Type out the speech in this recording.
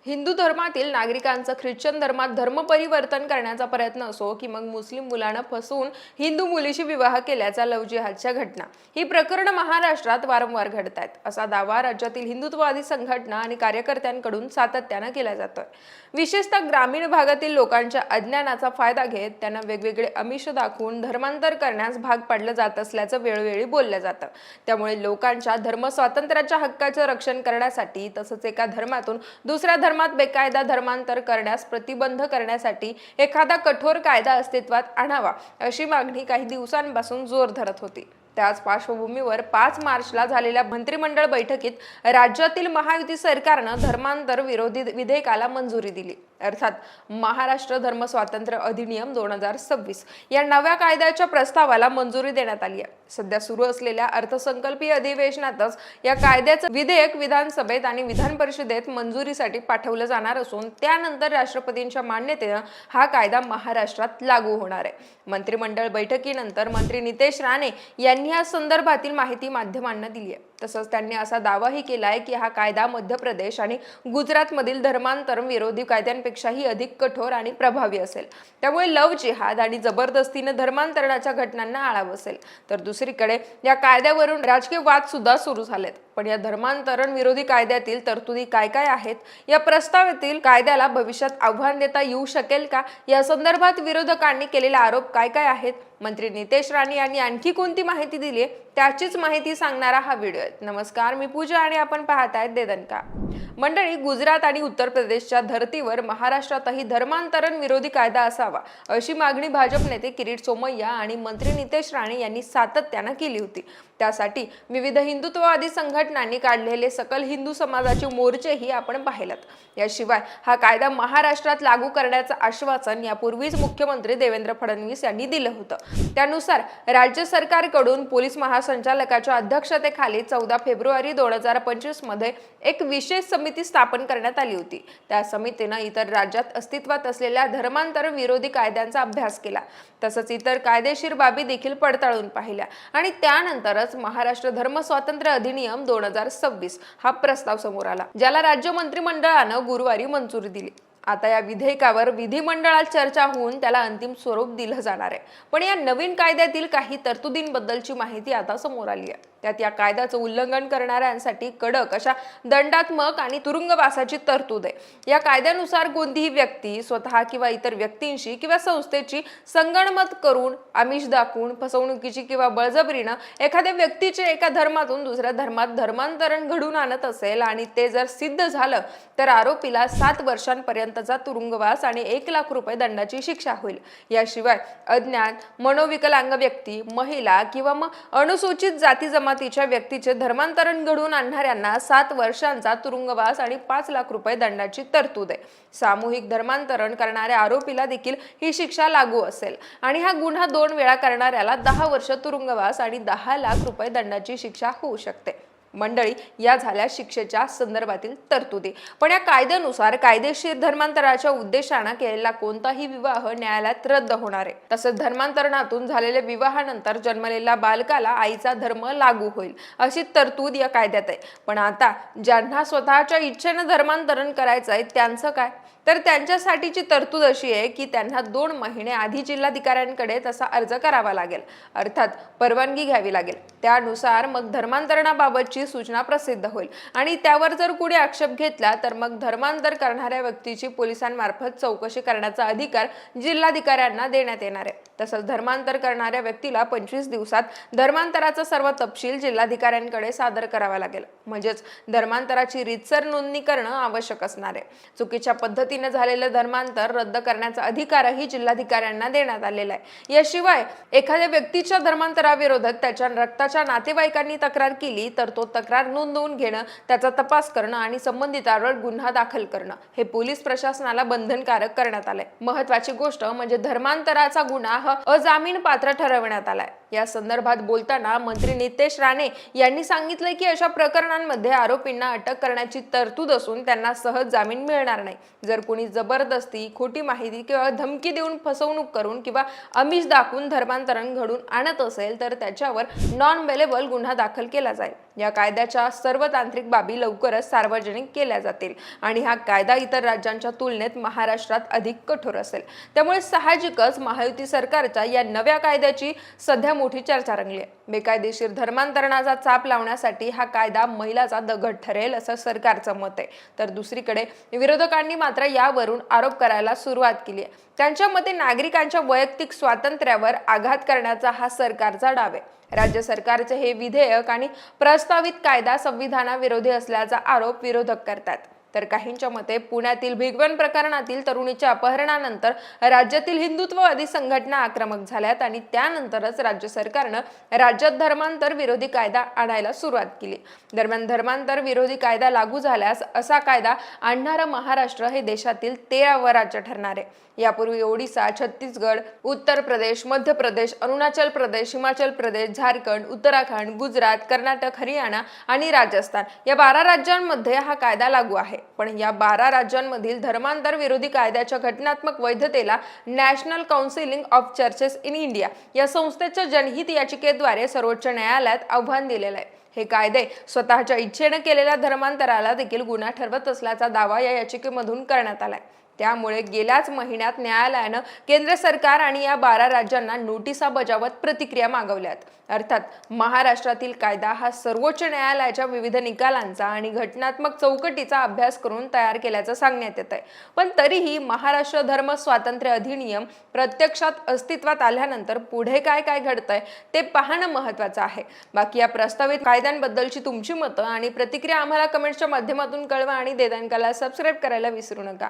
हिंदू धर्मातील नागरिकांचं ख्रिश्चन धर्मात धर्मपरिवर्तन करण्याचा प्रयत्न असो की मग मुस्लिम मुलांना फसवून हिंदू मुलीशी विवाह केल्याचा लव्ह जिहादच्या घटना, ही प्रकरण महाराष्ट्रात वारंवार घडत आहेत असा दावा राज्यातील हिंदुत्ववादी संघटना आणि कार्यकर्त्यांकडून सातत्यानं केला जातोय। विशेषतः ग्रामीण भागातील लोकांच्या अज्ञानाचा फायदा घेत त्यांना वेगवेगळे आमिष दाखवून धर्मांतर करण्यास भाग पाडलं जात असल्याचं वेळोवेळी बोललं जातं। त्यामुळे लोकांच्या धर्म स्वातंत्र्याच्या हक्काचं रक्षण करण्यासाठी तसंच एका धर्मातून दुसऱ्या धर्मात बेकायदा धर्मांतर करण्यास प्रतिबंध करण्यासाठी एखादा कठोर कायदा अस्तित्वात आणावा अशी मागणी काही दिवसांपासून जोर धरत होती। त्याच पार्श्वभूमीवर 5 मार्चला झालेल्या मंत्रिमंडळ बैठकीत राज्यातील महायुती सरकारनं धर्मांतर विरोधी विधेयकाला मंजुरी दिली। अर्थात महाराष्ट्र धर्म स्वातंत्र्य अधिनियम 2026 या नव्या कायद्याच्या प्रस्तावाला मंजुरी देण्यात आली आहे। सध्या सुरू असलेल्या अर्थसंकल्पीय अधिवेशनातच या कायद्याचं विधेयक विधानसभेत आणि विधान परिषदेत मंजुरीसाठी पाठवलं जाणार असून त्यानंतर राष्ट्रपतींच्या मान्यतेनं हा कायदा महाराष्ट्रात लागू होणार आहे। मंत्रिमंडळ बैठकीनंतर मंत्री नितेश राणे यांनी या संदर्भातील माहिती माध्यमांना दिली आहे। तसंच त्यांनी असा दावाही केलाय की हा कायदा मध्य प्रदेश आणि गुजरातमधील धर्मांतर विरोधी कायद्यांपेक्षाही अधिक कठोर आणि प्रभावी असेल। त्यामुळे लव्ह जिहाद आणि जबरदस्तीने धर्मांतरणाच्या घटनांना आळा बसेल। तर दुसरीकडे या कायद्यावरून राजकीय वाद सुद्धा सुरू झालेत। पण या धर्मांतरण विरोधी कायद्यातील तरतुदी काय काय आहेत, या प्रस्तावातील कायद्याला भविष्यात आव्हान देता येऊ शकेल का, या संदर्भात विरोधकांनी केलेले आरोप काय काय आहेत, मंत्री नितेश राणे यांनी आणखी कोणती माहिती दिली आहे, त्याचीच माहिती सांगणारा हा व्हिडिओ आहे। नमस्कार, मी पूजा आणि आपण पाहताय देदनका। मंडळी, गुजरात आणि उत्तर प्रदेशच्या धर्तीवर महाराष्ट्रातही धर्मांतरण विरोधी कायदा असावा अशी मागणी भाजप नेते किरीट सोमय्या आणि मंत्री नितेश राणे यांनी सातत्यानं केली होती। त्यासाठी विविध हिंदुत्ववादी संघटनांनी काढलेले सकल हिंदू समाजाचे मोर्चेही आपण पाहिलेत। याशिवाय हा कायदा महाराष्ट्रात लागू करण्याचं आश्वासन यापूर्वीच मुख्यमंत्री देवेंद्र फडणवीस यांनी दिलं होतं। त्यानुसार राज्य सरकारकडून पोलीस महासंचालकाच्या अध्यक्षतेखाली 14 फेब्रुवारी 2025 मध्ये एक विशेष समिती स्थापन करण्यात आली होती। त्या समितीने इतर राज्यात अस्तित्वात असलेल्या धर्मांतर विरोधी कायद्यांचा अभ्यास केला, तसंच इतर कायदेशीर बाबी देखील पडताळून पाहिल्या आणि त्यानंतरच महाराष्ट्र धर्म स्वातंत्र्य अधिनियम 2026 हा प्रस्ताव समोर आला, ज्याला राज्य मंत्रिमंडळानं गुरुवारी मंजुरी दिली। आता या विधेयकावर विधिमंडळात चर्चा होऊन त्याला अंतिम स्वरूप दिलं जाणार आहे। पण या नवीन कायद्यातील काही तरतुदींबद्दलची माहिती आता समोर आली आहे। त्यात या कायद्याचं उल्लंघन करणाऱ्यांसाठी कडक अशा दंडात्मक आणि तुरुंगवासाची तरतूद आहे। या कायद्यानुसार कोणतीही व्यक्ती स्वतः किंवा इतर व्यक्तींशी किंवा संस्थेची संगनमत करून, आमिष दाखवून, फसवणुकीची किंवा बळजबरीनं एखाद्या व्यक्तीचे एका धर्मातून दुसऱ्या धर्मात धर्मांतरण घडून आणत असेल आणि ते जर सिद्ध झालं तर आरोपीला 7 वर्षांपर्यंतचा तुरुंगवास आणि 1 लाख रुपये दंडाची शिक्षा होईल। याशिवाय अज्ञान, मनोविकलांग व्यक्ती, महिला किंवा मग अनुसूचित जाती जमातीच्या व्यक्तीचे धर्मांतरण घडून आणणाऱ्यांना 7 वर्षांचा तुरुंगवास आणि 5 लाख रुपये दंडाची तरतूद आहे। सामूहिक धर्मांतरण करणाऱ्या आरोपीला देखील ही शिक्षा लागू असेल आणि हा गुन्हा 2 वेळा करणाऱ्याला 10 वर्ष तुरुंगवास आणि 10 लाख रुपये दंडाची शिक्षा होऊ शकते। मंडळी, या झाल्या शिक्षेच्या संदर्भातील तरतुदी। पण या कायद्यानुसार कायदेशीर धर्मांतराच्या उद्देशाने केलेला कोणताही विवाह न्यायालयात रद्द होणार आहे। तसंच धर्मांतरणातून झालेल्या विवाहानंतर जन्मलेल्या बालकाला आईचा धर्म लागू होईल अशी तरतूद या कायद्यात आहे। पण आता ज्यांना स्वतःच्या इच्छेनं धर्मांतरण करायचं आहे त्यांचं काय, तर त्यांच्यासाठीची तरतूद अशी आहे की त्यांना 2 महिने आधी जिल्हाधिकाऱ्यांकडे तसा अर्ज करावा लागेल, अर्थात परवानगी घ्यावी लागेल। त्यानुसार मग धर्मांतरणाबाबतची सूचना प्रसिद्ध होईल आणि त्यावर जर कुणी आक्षेप घेतला तर मग धर्मांतर करणाऱ्या व्यक्तीची पोलिसांमार्फत चौकशी करण्याचा अधिकार जिल्हाधिकाऱ्यांना देण्यात येणार आहे। तसंच धर्मांतर करणाऱ्या व्यक्तीला 25 दिवसात धर्मांतराचा सर्व तपशील जिल्हाधिकाऱ्यांकडे सादर करावा लागेल। म्हणजेच धर्मांतराची रीतसर नोंदणी करणं आवश्यक असणार आहे। चुकीच्या पद्धतीने झालेलं धर्मांतर रद्द करण्याचा अधिकारही जिल्हाधिकाऱ्यांना देण्यात आलेला आहे। याशिवाय एखाद्या व्यक्तीच्या धर्मांतराविरोधात त्याच्या रक्ताच्या नातेवाईकांनी तक्रार केली तर तो तक्रार नोंदवून घेणं, त्याचा तपास करणं आणि संबंधितांवर गुन्हा दाखल करणं हे पोलीस प्रशासनाला बंधनकारक करण्यात आलंय। महत्त्वाची गोष्ट म्हणजे धर्मांतराचा गुन्हा अजामीन पात्र ठरवण्यात आलाय। या संदर्भात बोलताना मंत्री नितेश राणे यांनी सांगितले की अशा प्रकरणांमध्ये आरोपींना अटक करण्याची तरतूद असून त्यांना सहज जामीन मिळणार नाही। जर कोणी जबरदस्ती, खोटी माहिती किंवा धमकी देऊन फसवणूक करून किंवा आमिष दाखवून धर्मांतरण घडून आणत असेल तर त्याच्यावर नॉन बेलेबल गुन्हा दाखल केला जाईल। या कायद्याच्या सर्व तांत्रिक बाबी लवकरच सार्वजनिक केल्या जातील आणि हा कायदा इतर राज्यांच्या तुलनेत महाराष्ट्रात अधिक कठोर असेल। त्यामुळे साहजिकच महायुती सरकारच्या या नव्या कायद्याची सध्या मोठी चर्चा रंगली आहे। बेकायदेशीर धर्मांतरणाचा चाप लावण्यासाठी हा कायदा मैलाचा दगड ठरेल असं सरकारचं मत आहे। तर दुसरीकडे विरोधकांनी मात्र यावरून आरोप करायला सुरुवात केली आहे। त्यांच्या मते नागरिकांच्या वैयक्तिक स्वातंत्र्यावर आघात करण्याचा हा सरकारचा डाव आहे। राज्य सरकारचे हे विधेयक आणि प्रस्तावित कायदा संविधानाविरोधी असल्याचा आरोप विरोधक करतात। तर काहींच्या मते पुण्यातील भिगवण प्रकरणातील तरुणीच्या अपहरणानंतर राज्यातील हिंदुत्ववादी संघटना आक्रमक झाल्यात आणि त्यानंतरच राज्य सरकारनं राज्यात धर्मांतर विरोधी कायदा आणायला सुरुवात केली। दरम्यान धर्मांतर विरोधी कायदा लागू झाल्यास असा कायदा आणणारं महाराष्ट्र हे देशातील 13वं राज्य ठरणार आहे। यापूर्वी ओडिशा, छत्तीसगड, उत्तर प्रदेश, मध्य प्रदेश, अरुणाचल प्रदेश, हिमाचल प्रदेश, झारखंड, उत्तराखंड, गुजरात, कर्नाटक, हरियाणा आणि राजस्थान या 12 राज्यांमध्ये हा कायदा लागू आहे। पण या 12 राज्यांमधील धर्मांतर विरोधी कायद्याच्या घटनात्मक वैधतेला national council of churches in India या संस्थेच्या जनहित याचिकेद्वारे सर्वोच्च न्यायालयात आव्हान दिलेलं आहे। हे कायदे स्वतःच्या इच्छेने केलेल्या धर्मांतराला देखील गुन्हा ठरवत असल्याचा दावा या याचिकेमधून करण्यात आलाय। त्यामुळे गेल्याच महिन्यात न्यायालयानं केंद्र सरकार आणि या 12 राज्यांना नोटिसा बजावत प्रतिक्रिया मागवल्यात। अर्थात महाराष्ट्रातील कायदा हा सर्वोच्च न्यायालयाच्या विविध निकालांचा आणि घटनात्मक चौकटीचा अभ्यास करून तयार केल्याचं सांगण्यात येत आहे। पण तरीही महाराष्ट्र धर्म स्वातंत्र्य अधिनियम प्रत्यक्षात अस्तित्वात आल्यानंतर पुढे काय काय घडतंय ते पाहणं महत्त्वाचं आहे। बाकी या प्रस्तावित कायद्यांबद्दलची तुमची मतं आणि प्रतिक्रिया आम्हाला कमेंट्सच्या माध्यमातून कळवा आणि देदानकाला सबस्क्राईब करायला विसरू नका।